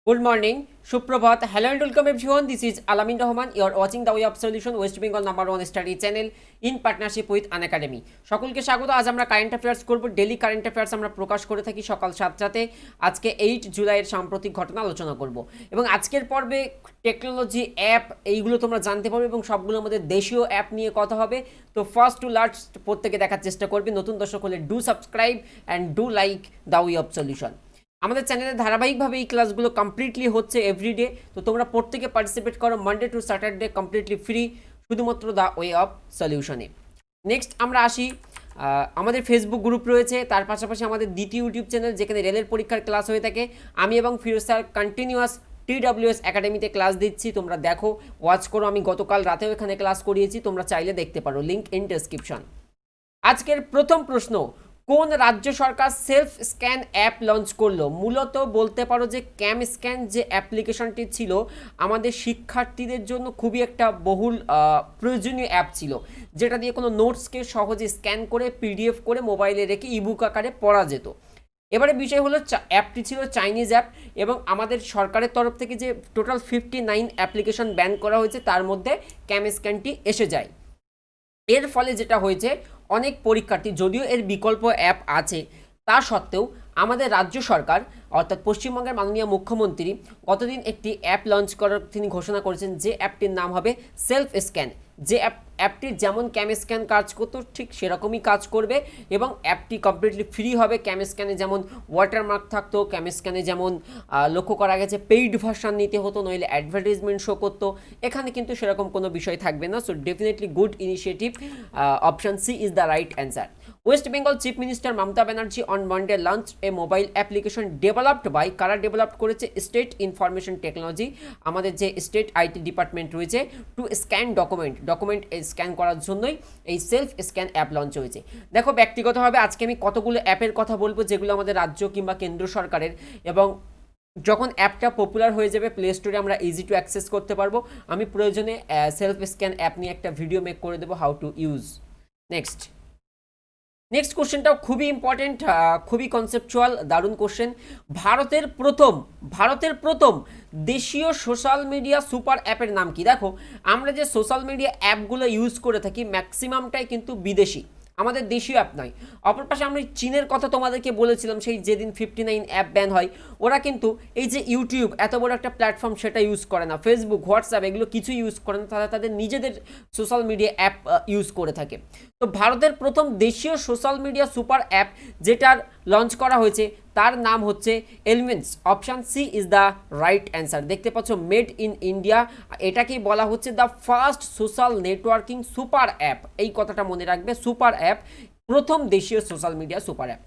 Good morning, Suprabhat. Hello and welcome everyone. This is Alamin Rahman. You are watching the Way of Solution, West Bengal #1 study channel in partnership with Unacademy. সকলকে স্বাগত। আজ আমরা current affairs করব। Daily current affairs আমরা প্রকাশ করে থাকি সকাল 7টাতে। আজকে 8 জুলাইয়ের সাম্প্রতিক ঘটনা আলোচনা করব এবং আজকের পর্বে টেকনোলজি অ্যাপ এইগুলো তোমরা জানতে পারবে এবং সবগুলোর মধ্যে দেশীয় অ্যাপ নিয়ে কথা হবে। তো ফার্স্ট টু লাস্ট প্রত্যেকে দেখার চেষ্টা করবে। নতুন দর্শক হলে do subscribe and do like the way of solution. আমাদের চ্যানেলে ধারাবাহিকভাবে এই ক্লাসগুলো কমপ্লিটলি হচ্ছে এভরিডে। তো তোমরা প্রত্যেকে পার্টিসিপেট করো। Monday to Saturday completely free, শুধুমাত্র দ্য ওয়ে অফ সলিউশনে। নেক্সট আমরা আসি, আমাদের ফেসবুক গ্রুপ রয়েছে, তার পাশাপাশি আমাদের দ্বিতীয় ইউটিউব চ্যানেল যেখানে রেলের পরীক্ষার ক্লাস হয়ে থাকে। আমি এবং ফিরোজ স্যার কন্টিনিউয়াস TWS একাডেমিতে ক্লাস দিচ্ছি, তোমরা দেখো, ওয়াচ করো। আমি গতকাল রাতেও এখানে ক্লাস করিয়েছি, তোমরা চাইলে দেখতে পারো, লিঙ্ক ইন ডেসক্রিপশন। আজকের প্রথম প্রশ্ন, কোন রাজ্য সরকার সেলফ স্ক্যান অ্যাপ লঞ্চ করলো? মূলত বলতে পারো যে ক্যাম স্ক্যান যে অ্যাপ্লিকেশনটি ছিল আমাদের শিক্ষার্থীদের জন্য খুবই একটা বহুল প্রয়োজনীয় অ্যাপ ছিল, যেটা দিয়ে কোনো নোটসকে সহজে স্ক্যান করে PDF করে মোবাইলে রেখে ইবুক আকারে পড়া যেত। এবারে বিষয় হলো অ্যাপটি ছিল চাইনিজ অ্যাপ এবং আমাদের সরকারের তরফ থেকে যে টোটাল 59 অ্যাপ্লিকেশন ব্যান করা হয়েছে তার মধ্যে ক্যাম স্ক্যানটি এসে যায়। এর ফলে যেটা হয়েছে, অনেক পরীক্ষার্থী, যদিও এর বিকল্প অ্যাপ আছে তা সত্ত্বেও আমাদের রাজ্য সরকার অর্থাৎ পশ্চিমবঙ্গের মাননীয় মুখ্যমন্ত্রী গতদিন একটি অ্যাপ লঞ্চ করার তিনি ঘোষণা করেছেন, যে অ্যাপটির নাম হবে সেলফ স্ক্যান। যে অ্যাপটি যেমন ক্যাম স্ক্যান কাজ করতো ঠিক সেরকমই কাজ করবে এবং অ্যাপটি কমপ্লিটলি ফ্রি হবে। ক্যাম স্ক্যানে যেমন ওয়াটারমার্ক থাকতো, ক্যাম স্ক্যানে যেমন লক্ষ্য করা গেছে পেইড ভার্সন নিতে হতো, নইলে অ্যাডভার্টাইজমেন্ট শো করতো, এখানে কিন্তু সেরকম কোনো বিষয় থাকবে না। So definitely good initiative, option C is the right answer. West Bengal chief minister Mamata Banerjee on Monday launch a mobile application developed by, কারা ডেভেলপ করেছে? স্টেট ইনফরমেশন টেকনোলজি, আমাদের যে স্টেট IT ডিপার্টমেন্ট রয়েছে, টু স্ক্যান ডকুমেন্ট স্ক্যান করার জন্যই এই self scan app launch হয়েছে। দেখো, ব্যক্তিগতভাবে আজকে আমি কতগুলো অ্যাপের কথা বলবো যেগুলো আমাদের রাজ্য কিংবা কেন্দ্র সরকারের, এবং যখন অ্যাপটা পপুলার হয়ে যাবে প্লে স্টোরে আমরা ইজি টু অ্যাক্সেস করতে পারবো। আমি প্রয়োজনে সেলফ স্ক্যান অ্যাপ নিয়ে একটা ভিডিও মেক করে দেবো, হাউ টু ইউজ। নেক্সট কোশ্চেনটাও খুবই ইম্পর্টেন্ট, খুবই কনসেপচুয়াল, দারুণ কোশ্চেন। ভারতের প্রথম দেশীয় সোশ্যাল মিডিয়া সুপার অ্যাপের নাম কি? দেখো, আমরা যে সোশ্যাল মিডিয়া অ্যাপগুলো ইউজ করে থাকি ম্যাক্সিমামটাই কিন্তু বিদেশি, আমাদের দেশীয় অ্যাপ নয়। অপর পাশে আমরা চীনের কথা তোমাদেরকে বলেছিলাম, সেই যেদিন 59 অ্যাপ ব্যান হয়, ওরা কিন্তু এই যে ইউটিউব এত বড় একটা প্ল্যাটফর্ম সেটা ইউজ করে না, ফেসবুক, হোয়াটসঅ্যাপ এগুলো কিছু ইউজ করে না, তারা তাদের নিজেদের সোশ্যাল মিডিয়া অ্যাপ ইউজ করে থাকে। তো ভারতের প্রথম দেশীয় সোশ্যাল মিডিয়া সুপার অ্যাপ যেটার লঞ্চ করা হয়েছে তার নাম হচ্ছে Elyments. Option C is the right answer. দেখতে পাচ্ছ, মেড ইন ইন্ডিয়া, এটাকেই বলা হচ্ছে the first social networking super app. এই কথাটা মনে রাখবে, সুপার অ্যাপ, প্রথম দেশীয় সোশ্যাল মিডিয়া সুপার অ্যাপ।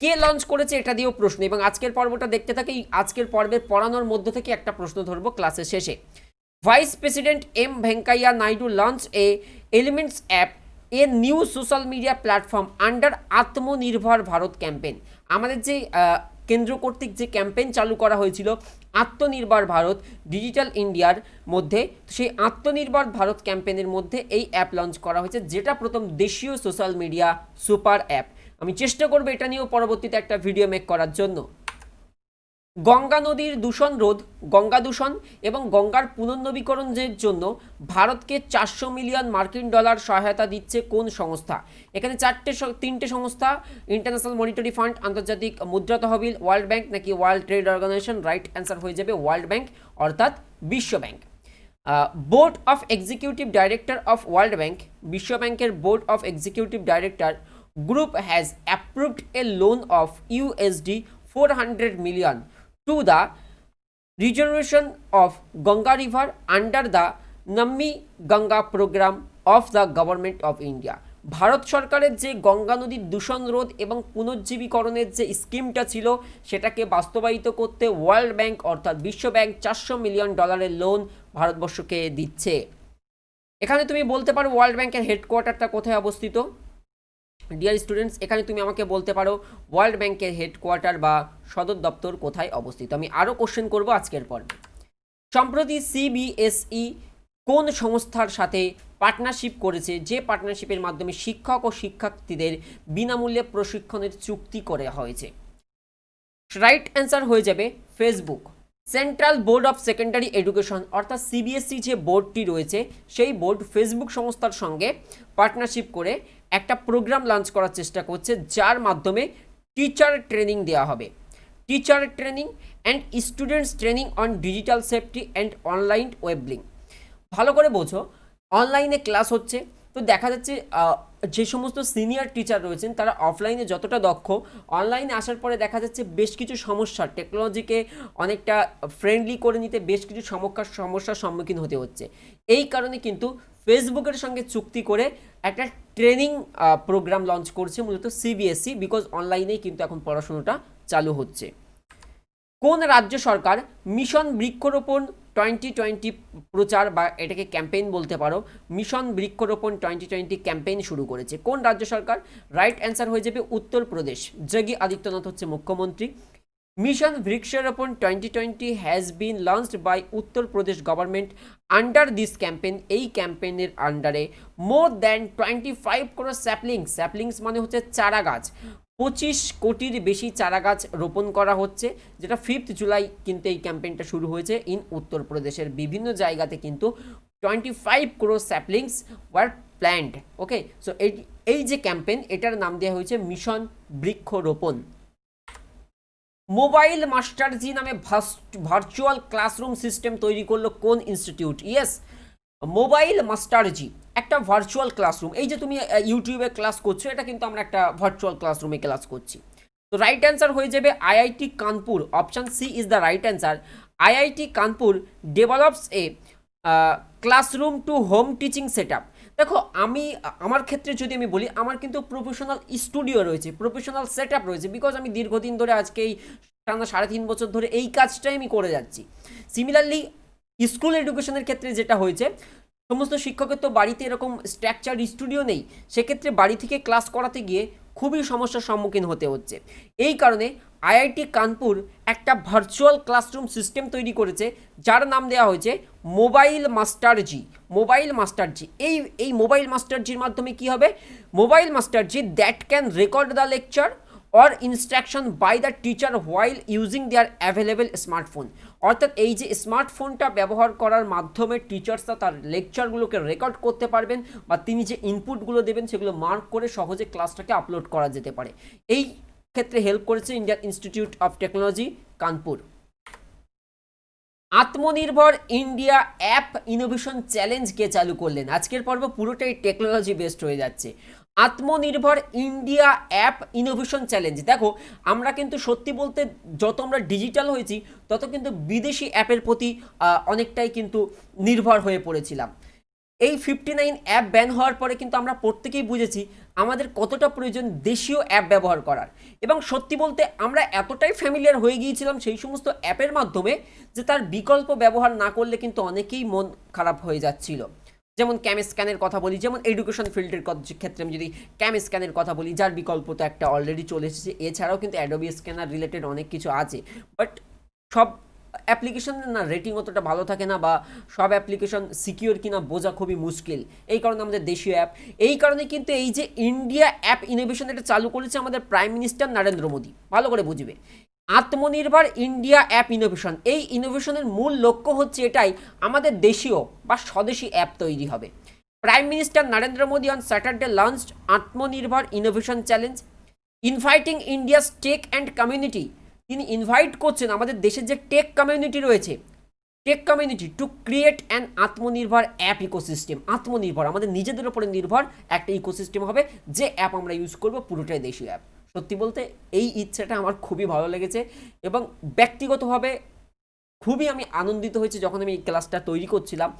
কে লঞ্চ করেছে এটা দিয়েও প্রশ্ন, এবং আজকের পর্বটা দেখতে থাকি। আজকের পর্বের পড়ানোর মধ্য থেকে একটা প্রশ্ন ধরবো ক্লাসের শেষে। Vice president Venkaiah Naidu launch A elements app, a new social media platform under আত্মনির্ভর ভারত ক্যাম্পেইন। আমাদের যে কেন্দ্র কর্তৃক যে ক্যাম্পেইন চালু করা হয়েছিল আত্মনির্ভর ভারত ডিজিটাল ইন্ডিয়ার মধ্যে, সেই আত্মনির্ভর ভারত ক্যাম্পেইনের মধ্যে এই অ্যাপ লঞ্চ করা হয়েছে, যেটা প্রথম দেশীয় সোশ্যাল মিডিয়া সুপার অ্যাপ। আমি চেষ্টা করবো এটা নিয়েও পরবর্তীতে একটা ভিডিও মেক করার জন্য। গঙ্গা নদীর দূষণ রোধ, গঙ্গা দূষণ এবং গঙ্গার পুনর্নবীকরণের জন্য ভারতকে 400 মিলিয়ন মার্কিন ডলার সহায়তা দিচ্ছে কোন সংস্থা? এখানে তিনটে সংস্থা, ইন্টারন্যাশনাল মনিটারি ফান্ড, আন্তর্জাতিক মুদ্রা তহবিল, ওয়ার্ল্ড ব্যাংক নাকি World Trade Organization. Right answer হয়ে যাবে ওয়ার্ল্ড ব্যাংক অর্থাৎ বিশ্ব ব্যাংক। Board of executive director of World Bank, বিশ্ব ব্যাংকের board of executive director group has approved a loan of $400 million to the regeneration of Ganga River under the Nammi Ganga program of the Government of India. Bharat সরকারের যে গঙ্গা নদীর দূষণ রোধ এবং পুনর্জীবীকরণের যে স্কিমটা ছিল সেটাকে বাস্তবায়িত করতে ওয়ার্ল্ড ব্যাংক অর্থাৎ বিশ্ব ব্যাংক $400 মিলিয়ন লোন ভারতবর্ষকে দিচ্ছে। এখানে তুমি বলতে পারো ওয়ার্ল্ড ব্যাংকের হেডকোয়ার্টারটা কোথায় অবস্থিত? ডিয়ার স্টুডেন্টস, এখানে তুমি আমাকে বলতে পারো ওয়ার্ল্ড ব্যাংকের হেডকোয়ার্টার বা সদর দপ্তর কোথায় অবস্থিত। আমি আরও কোশ্চেন করব আজকের পর্বে। সম্প্রতি CBSE কোন সংস্থার সাথে পার্টনারশিপ করেছে, যে পার্টনারশিপের মাধ্যমে শিক্ষক ও শিক্ষার্থীদের বিনামূল্যে প্রশিক্ষণের চুক্তি করা হয়েছে? রাইট অ্যান্সার হয়ে যাবে Facebook. Central board of secondary education অর্থাৎ সিবিএসই যে বোর্ডটি রয়েছে সেই বোর্ড ফেসবুক সংস্থার সঙ্গে পার্টনারশিপ করে একটা প্রোগ্রাম লঞ্চ করার চেষ্টা করছে, যার মাধ্যমে টিচার ট্রেনিং দেওয়া হবে। Teacher training and students training on digital safety and online ওয়েবলিং। ভালো করে বোঝো, অনলাইনে ক্লাস হচ্ছে, তো দেখা যাচ্ছে যে সমস্ত সিনিয়র টিচার রয়েছেন তারা অফলাইনে যতটা দক্ষ, অনলাইনে আসার পরে দেখা যাচ্ছে বেশ কিছু সমস্যা, টেকনোলজিকে অনেকটা ফ্রেন্ডলি করে নিতে বেশ কিছু সমস্যার সম্মুখীন হতে হচ্ছে। এই কারণে কিন্তু ফেসবুকের সঙ্গে চুক্তি করে একটা ট্রেনিং প্রোগ্রাম লঞ্চ করছে মূলত সিবিএসই, বিকজ অনলাইনেই কিন্তু এখন পড়াশোনাটা চালু হচ্ছে। কোন রাজ্য সরকার মিশন বৃক্ষরোপণ 2020 প্রচার বা এটাকে ক্যাম্পেইন বলতে পারো, মিশন বৃক্ষরোপণ 2020 ক্যাম্পেইন শুরু করেছে? কোন রাজ্য সরকার? রাইট অ্যান্সার হয়ে যাবে উত্তরপ্রদেশ। যোগী আদিত্যনাথ হচ্ছে মুখ্যমন্ত্রী। মিশন বৃক্ষরোপণ 2020 has been launched by Uttar Pradesh government under this campaign. এই ক্যাম্পেইনের আন্ডারে মোর দ্যান 25 crore স্যাপলিংস মানে হচ্ছে চারা গাছ, 25 কোটির বেশি চারা গাছ রোপণ করা হচ্ছে, যেটা 5 জুলাই কিন্তু এই ক্যাম্পেইনটা শুরু হয়েছে ইন উত্তরপ্রদেশের বিভিন্ন জায়গাতে কিন্তু 25 crore স্যাপলিংস ওয়ার প্ল্যান্ট। ওকে, সো এই যে ক্যাম্পেইন, এটার নাম দেওয়া হয়েছে মিশন বৃক্ষরোপণ। মোবাইল মাস্টারজি নামে ভার্চুয়াল ক্লাসরুম সিস্টেম তৈরি করলো কোন ইনস্টিটিউট? ইয়েস, মোবাইল মাস্টারজি একটা ভার্চুয়াল ক্লাসরুম। এই যে তুমি ইউটিউবে ক্লাস করছো, এটা কিন্তু আমরা একটা ভার্চুয়াল ক্লাসরুমে ক্লাস করছি। তো রাইট অ্যান্সার হয়ে যাবে IIT Kanpur. Option C is the right answer. IIT Kanpur develops a classroom to home teaching set up. দেখো, আমার ক্ষেত্রে যদি আমি বলি, আমার কিন্তু প্রফেশনাল স্টুডিও রয়েছে, প্রফেশনাল সেট আপ রয়েছে, বিকজ আমি দীর্ঘদিন ধরে আজকে এই 3.5 বছর ধরে এই কাজটাই আমি করে যাচ্ছি। সিমিলারলি স্কুল এডুকেশনের ক্ষেত্রে যেটা হয়েছে, সমস্ত শিক্ষকের তো বাড়িতে এরকম স্ট্রাকচার স্টুডিও নেই, সেক্ষেত্রে বাড়ি থেকে ক্লাস করাতে গিয়ে খুবই সমস্যার সম্মুখীন হতে হচ্ছে। এই কারণে আইআইটি কানপুর একটা ভার্চুয়াল ক্লাসরুম সিস্টেম তৈরি করেছে, যার নাম দেওয়া হয়েছে মোবাইল মাস্টারজি। মোবাইল মাস্টারজি, এই মোবাইল মাস্টারজির মাধ্যমে কি হবে? Mobile Masterji that can record the lecture or instruction by the teacher while using their available smartphone. অর্থাৎ এই যে স্মার্টফোনটা ব্যবহার করার মাধ্যমে টিচার্সরা তার লেকচারগুলোকে রেকর্ড করতে পারবেন, বা তিনি যে ইনপুটগুলো দেবেন সেগুলো মার্ক করে সহজে ক্লাসটাকে আপলোড করা যেতে পারে। এই ক্ষেত্রে হেল্প করেছে Indian institute of technology Kanpur. আত্মনির্ভর ইন্ডিয়া অ্যাপ ইনোভেশন চ্যালেঞ্জ কে চালু করলেন? আজকের পর্ব পুরোটাই টেকনোলজি বেসড হয়ে যাচ্ছে। আত্মনির্ভর ইন্ডিয়া অ্যাপ ইনোভেশন চ্যালেঞ্জ। দেখো, আমরা কিন্তু সত্যি বলতে যত আমরা ডিজিটাল হয়েছি, তত কিন্তু বিদেশি অ্যাপের প্রতি অনেকটাই কিন্তু নির্ভর হয়ে পড়েছিলাম। এই 59 অ্যাপ ব্যান হওয়ার পরে কিন্তু আমরা প্রত্যেকেই বুঝেছি আমাদের কতটা প্রয়োজন দেশীয় অ্যাপ ব্যবহার করার। এবং সত্যি বলতে আমরা এতটাই ফ্যামিলিয়ার হয়ে গিয়েছিলাম সেই সমস্ত অ্যাপের মাধ্যমে, যে তার বিকল্প ব্যবহার না করলে কিন্তু অনেকেই মন খারাপ হয়ে যাচ্ছিল। যেমন ক্যাম স্ক্যানের কথা বলি, যেমন এডুকেশন ফিল্ডের ক্ষেত্রে আমি যদি ক্যাম স্ক্যানের কথা বলি, যার বিকল্প তো একটা অলরেডি চলে এসেছে। এছাড়াও কিন্তু অ্যাডোবি স্ক্যানার রিলেটেড অনেক কিছু আছে, বাট সব অ্যাপ্লিকেশনের না রেটিং অতটা ভালো থাকে না, বা সব অ্যাপ্লিকেশন সিকিউর কিনা বোঝা খুবই মুশকিল। এই কারণে আমাদের দেশীয় অ্যাপ, এই কারণে কিন্তু এই যে ইন্ডিয়া অ্যাপ ইনোভেশন এটা চালু করেছে আমাদের প্রাইম মিনিস্টার নরেন্দ্র মোদী। ভালো করে বুঝবে, আত্মনির্ভর ইন্ডিয়া অ্যাপ ইনোভেশন, এই ইনোভেশনের মূল লক্ষ্য হচ্ছে এটাই, আমাদের দেশীয় বা স্বদেশী অ্যাপ তৈরি হবে। Prime minister Narendra Modi on Saturday launched Atmanirbhar innovation challenge inviting India's tech and community. তিনি ইনভাইট করছেন আমাদের দেশের যে টেক কমিউনিটি রয়েছে, tech community to create an Atmanirbhar app ecosystem. আত্মনির্ভর, আমাদের নিজেদের উপরে নির্ভর একটা ইকোসিস্টেম হবে, যে অ্যাপ আমরা ইউজ করব পুরোটাই দেশীয় অ্যাপ। সত্যি বলতে এই ইচ্ছাটা আমার খুবই ভালো লেগেছে, এবং ব্যক্তিগতভাবে খুবই আমি আনন্দিত হয়েছি যখন আমি এই ক্লাসটা তৈরি করছিলাম,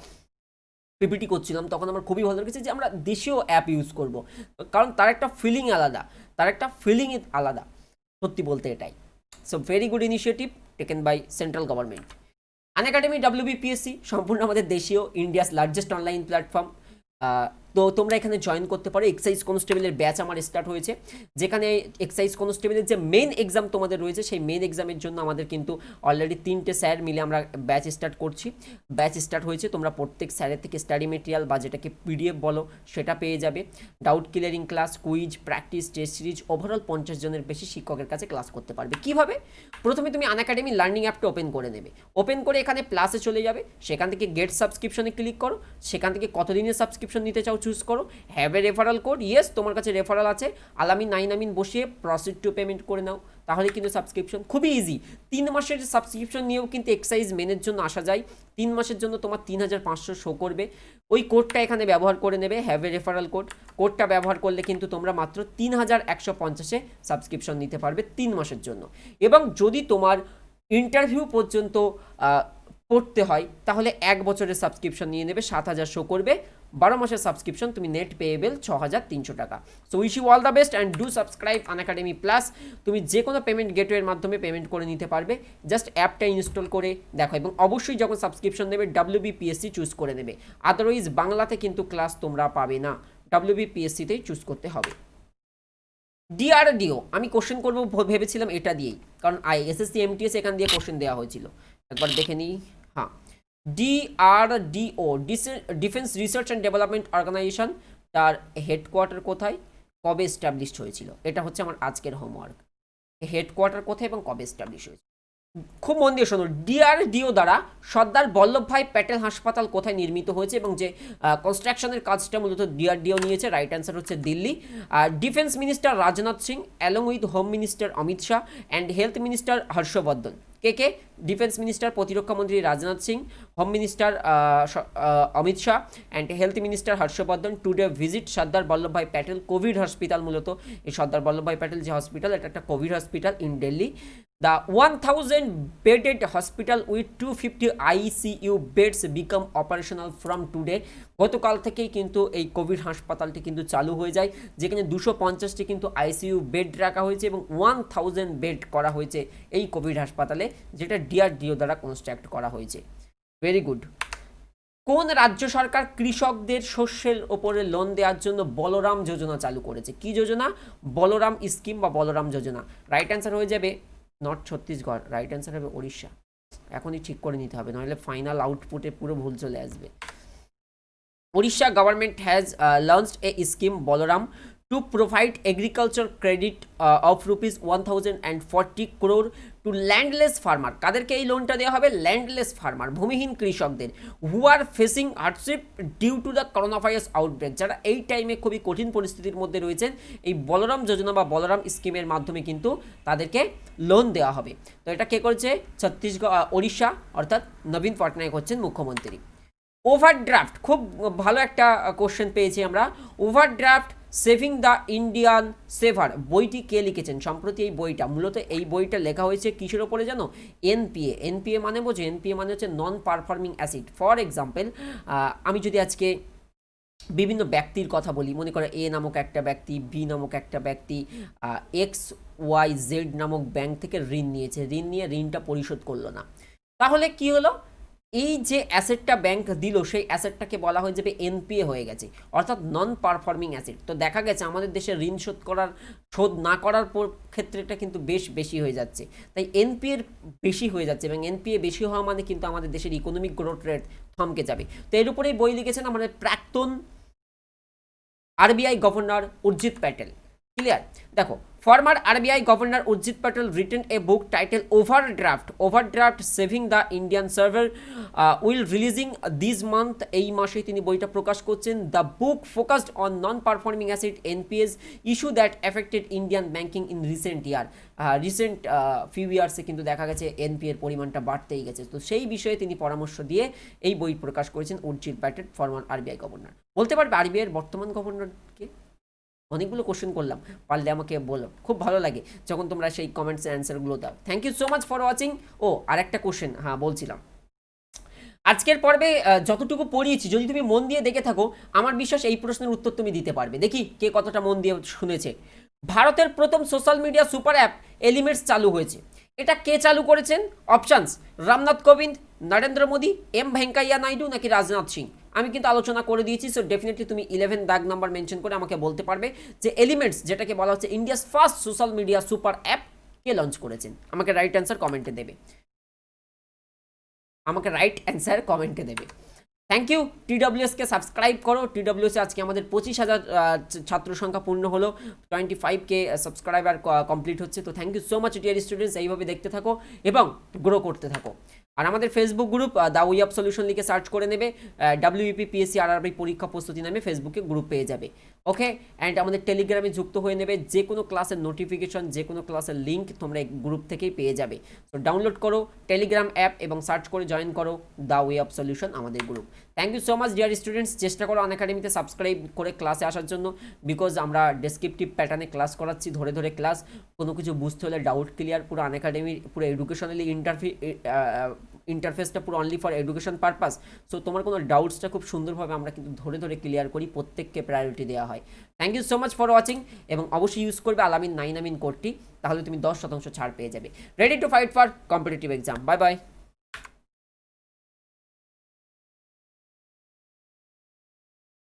পিপিটি করছিলাম, তখন আমার খুবই ভালো লেগেছে যে আমরা দেশীয় অ্যাপ ইউজ করব, কারণ তার একটা ফিলিং আলাদা, তার একটা ফিলিং আলাদা। সত্যি বলতে এটাই। So very good initiative taken by central government. Unacademy WBPSC সম্পূর্ণ আমাদের দেশীয়, ইন্ডিয়াস লার্জেস্ট অনলাইন প্ল্যাটফর্ম। তো তোমরা এখানে জয়েন করতে পারো। এক্সাইজ কনস্টেবলের ব্যাচ আমার স্টার্ট হয়েছে, যেখানে এক্সাইজ কনস্টেবলের যে মেন এক্সাম তোমাদের রয়েছে সেই মেন এক্সামের জন্য আমাদের কিন্তু অলরেডি 3টে স্যার মিলে আমরা ব্যাচ স্টার্ট করছি। ব্যাচ স্টার্ট হয়েছে, তোমরা প্রত্যেক স্যারের থেকে স্টাডি মেটেরিয়াল বা যেটাকে পিডিএফ বলো সেটা পেয়ে যাবে। Doubt clearing class, quiz, practice, test series, overall 50 জনের বেশি শিক্ষকের কাছে ক্লাস করতে পারবে। কিভাবে? প্রথমে তুমি আনএকাডেমি লার্নিং অ্যাপটা ওপেন করে নেবে, ওপেন করে এখানে প্লাসে চলে যাবে, সেখান থেকে গেট সাবস্ক্রিপশনে ক্লিক করো, সেখান থেকে কতদিনের সাবস্ক্রিপশন নিতে চাও চুজ করো, have a referral code, yes তোমার কাছে রেফারাল আছে, আলামিন 9 আমিন বসিয়ে প্রসিড টু পেমেন্ট করে নাও, তাহলে কিন্তু সাবস্ক্রিপশন খুবই ইজি। 3 মাসের সাবস্ক্রিপশন নিয়েও কিন্তু এক্সাইজ মেনের জন্য আসা যায়। 3 মাসের জন্য তোমার 3500 শো করবে, ওই কোডটা এখানে ব্যবহার করে নেবে, হ্যাভ এ রেফারাল কোড, কোডটা ব্যবহার করলে কিন্তু তোমরা মাত্র 3150-এ সাবস্ক্রিপশন নিতে পারবে 3 মাসের জন্য। এবং যদি তোমার ইন্টারভিউ পর্যন্ত পড়তে হয় তাহলে 1 বছরের সাবস্ক্রিপশন নিয়ে নেবে, 7000 শো করবে, 12 মাসের সাবস্ক্রিপশন তুমি নেট পেয়েবেল 6300 টাকা। So wish you all the best and do subscribe Unacademy plus. তুমি যে কোনো পেমেন্ট গেটওয়ের মাধ্যমে পেমেন্ট করে নিতে পারবে, জাস্ট অ্যাপটা ইনস্টল করে দেখো, এবং অবশ্যই যখন সাবস্ক্রিপশন নেবে WBPSC চুজ করে নেবে, আদারওয়াইজ বাংলাতে কিন্তু ক্লাস তোমরা পাবে না, WBPSCতেই চুজ করতে হবে। DRDO আমি কোশ্চেন করবো ভেবেছিলাম এটা দিয়েই, কারণ SSC MTS এখান দিয়ে কোশ্চেন দেওয়া হয়েছিল, একবার দেখে নিই। হ্যাঁ, DRDO defence research and development organisation, তার হেডকোয়ার্টার কোথায়, কবে এস্টাবলিশড হয়েছিল, এটা হচ্ছে আমার আজকের হোমওয়ার্ক। হেডকোয়ার্টার কোথায় এবং কবে এস্টাবলিশ হয়েছিল, খুব মন দিয়ে শোনো। DRDO দ্বারা সর্দার বল্লভভাই প্যাটেল হাসপাতাল কোথায় নির্মিত হয়েছে, এবং যে কনস্ট্রাকশনের কাজটা মূলত DRDO নিয়েছে, রাইট অ্যান্সার হচ্ছে Delhi. Defence minister Rajnath Singh along with home minister Amit Shah and health minister Harshvardhan. কে? ডিফেন্স মিনিস্টার প্রতিরক্ষা মন্ত্রী Rajnath Singh, home minister Amit Shah and health minister Harshvardhan today visit Sardar Vallabhbhai Patel covid hospital. মূলত এই সর্দার বল্লভভাই প্যাটেল যে হসপিটাল, এটা একটা covid hospital in Delhi. The 1000 bedded hospital with 250 ICU beds became operational from today. গতকাল থেকেই কিন্তু এই কোভিড হাসপাতালটি কিন্তু চালু হয়ে যায়, যেখানে 250টি কিন্তু ICU বেড রাখা হয়েছে এবং 1000 বেড করা হয়েছে এই কোভিড হাসপাতালে, যেটা DRDO দ্বারা কনস্ট্রাক্ট করা হয়েছে। Very good. কোন রাজ্য সরকার কৃষকদের শস্যের ওপরে লোন দেওয়ার জন্য বলরাম যোজনা চালু করেছে? কি যোজনা? বলরাম স্কিম বা বলরাম যোজনা। রাইট অ্যান্সার হয়ে যাবে নর্থ ছত্তিশগড়, রাইট অ্যান্সার হবে ওড়িশা। এখনই ঠিক করে নিতে হবে, নাহলে ফাইনাল আউটপুটে পুরো ভুল চলে আসবে। Odisha government has launched a scheme Bolaram to provide agriculture credit of rupees 1040 crore to landless farmer. কাদেরকে এই লোনটা দেওয়া হবে? ল্যান্ডলেস ফার্মার, ভূমিহীন কৃষকদের, who are facing hardship due to the corona virus outbreak, যারা এই টাইমে খুবই কঠিন পরিস্থিতির মধ্যে রয়েছেন, এই বলরাম যোজনা বা বলরাম স্কিমের মাধ্যমে কিন্তু তাদেরকে লোন দেওয়া হবে। তো এটা কে করেছে? ছত্তিশগড়, ওড়িশা, অর্থাৎ নবীন পটনায়ক হচ্ছেন মুখ্যমন্ত্রী। ওভারড্রাফট, খুব ভালো একটা কোশ্চেন পেয়েছি আমরা। ওভারড্রাফট সেভিং দ্য ইন্ডিয়ান সেভার বইটি কে লিখেছেন? সম্প্রতি এই বইটা, মূলত এই বইটা লেখা হয়েছে কিসের ওপরে জানো? এনপিএ। এনপিএ মানে বোঝো? এনপিএ মানে হচ্ছে non performing acid. For example, আমি যদি আজকে বিভিন্ন ব্যক্তির কথা বলি, মনে করো এ নামক একটা ব্যক্তি, বি নামক একটা ব্যক্তি XYZ নামক ব্যাংক থেকে ঋণ নিয়েছে, ঋণ নিয়ে ঋণটা পরিশোধ করলো না, তাহলে কি হলো? এই যে অ্যাসেটটা ব্যাংক দিল, সেই অ্যাসেটটাকে বলা হয়ে যাবে এনপিএ হয়ে গেছে, অর্থাৎ নন পারফর্মিং অ্যাসেট। তো দেখা গেছে আমাদের দেশে ঋণ শোধ না করার ক্ষেত্রেটা কিন্তু বেশ বেশি হয়ে যাচ্ছে, তাই এনপিএর বেশি হয়ে যাচ্ছে, এবং এনপিএ বেশি হওয়া মানে কিন্তু আমাদের দেশের ইকোনমিক গ্রোথ রেট থমকে যাবে। তো এর উপরেই বই লিখেছেন আমাদের প্রাক্তন RBI governor Urjit Patel. Clear? দেখো, former RBI Governor Urjit Patel written a book titled Overdraft Saving the Indian Server will releasing this month। এই মাসে তিনি বইটা প্রকাশ করছেন। The book focused on non-performing asset NPAs issue that affected Indian banking in recent few years কিন্তু দেখা গেছে NPA এর পরিমাণটা বাড়তেই গেছে। তো সেই বিষয়ে তিনি পরামর্শ দিয়ে এই বই প্রকাশ করেছেন Urjit Patel, former RBI governor. বলতে পারবে RBI এর বর্তমান গভর্নরকে? অনেকগুলো কোশ্চেন করলাম, পারলে আমাকে বলো, খুব ভালো লাগে যখন তোমরা সেই কমেন্টসের অ্যান্সারগুলো দাও। Thank you so much for watching. ও আরেকটা কোশ্চেন, হ্যাঁ বলছিলাম, আজকের পর্বে যতটুকু পড়িয়েছি যদি তুমি মন দিয়ে দেখে থাকো, আমার বিশ্বাস এই প্রশ্নের উত্তর তুমি দিতে পারবে। দেখি কে কতটা মন দিয়ে শুনেছে। ভারতের প্রথম social media super app elements চালু হয়েছে, এটা কে চালু করেছেন? অপশানস: রামনাথ কোবিন্দ, নরেন্দ্র মোদী, ভেঙ্কাইয়া নাইডু নাকি রাজনাথ সিং। আমি কিন্তু আলোচনা করে দিয়েছি। সো ডেফিনেটলি তুমি 11 দাগ নাম্বার মেনশন করে আমাকে বলতে পারবে যে এলিমেন্টস, যেটাকে বলা হচ্ছে India's first social media super app, কে লঞ্চ করেছেন। আমাকে রাইট অ্যান্সার কমেন্টে দেবে, আমাকে রাইট অ্যান্সার কমেন্টে দেবে। Thank you. টিডব্লিউএসকে সাবস্ক্রাইব করো। টিডব্লিউএসে আজকে আমাদের 25,000 ছাত্র সংখ্যা পূর্ণ হলো, 25K সাবস্ক্রাইবার কমপ্লিট হচ্ছে। তো thank you so much dear students, এইভাবে দেখতে থাকো এবং গ্রো করতে থাকো। আর আমাদের Facebook group the way of solution লিখে সার্চ করে নেবে, WEP PSC RRB পরীক্ষা প্রস্তুতি নামে ফেসবুকে গ্রুপ পেয়ে যাবে। ওকে, অ্যান্ড আমাদের টেলিগ্রামে যুক্ত হয়ে নেবে, যে কোনো ক্লাসের নোটিফিকেশন, যে কোনো ক্লাসের লিঙ্ক তোমরা এই গ্রুপ থেকেই পেয়ে যাবে। তো ডাউনলোড করো টেলিগ্রাম অ্যাপ এবং সার্চ করে জয়েন করো দ্য ওয়ে অফ সলিউশন আমাদের group. Thank you so much dear students. চেষ্টা করো আনএকাডেমিতে সাবস্ক্রাইব করে ক্লাসে আসার জন্য, বিকজ আমরা ডেসক্রিপটিভ প্যাটার্নে ক্লাস করাচ্ছি, ধরে ধরে ক্লাস। কোনো কিছু বুঝতে হলে ডাউট ক্লিয়ার, পুরো আনএকাডেমির পুরো এডুকেশনালি ইন্টারফেসটা পুরো only for education purpose. So তোমার কোনো ডাউটসটা খুব সুন্দরভাবে আমরা কিন্তু ধরে ধরে ক্লিয়ার করি, প্রত্যেককে প্রায়োরিটি দেওয়া হয়। Thank you so much for watching, এবং অবশ্যই ইউজ করবে আলামিন 9 কোডটি, তাহলে তুমি 10% ছাড় পেয়ে যাবে। Ready to fight for competitive exam. Bye bye.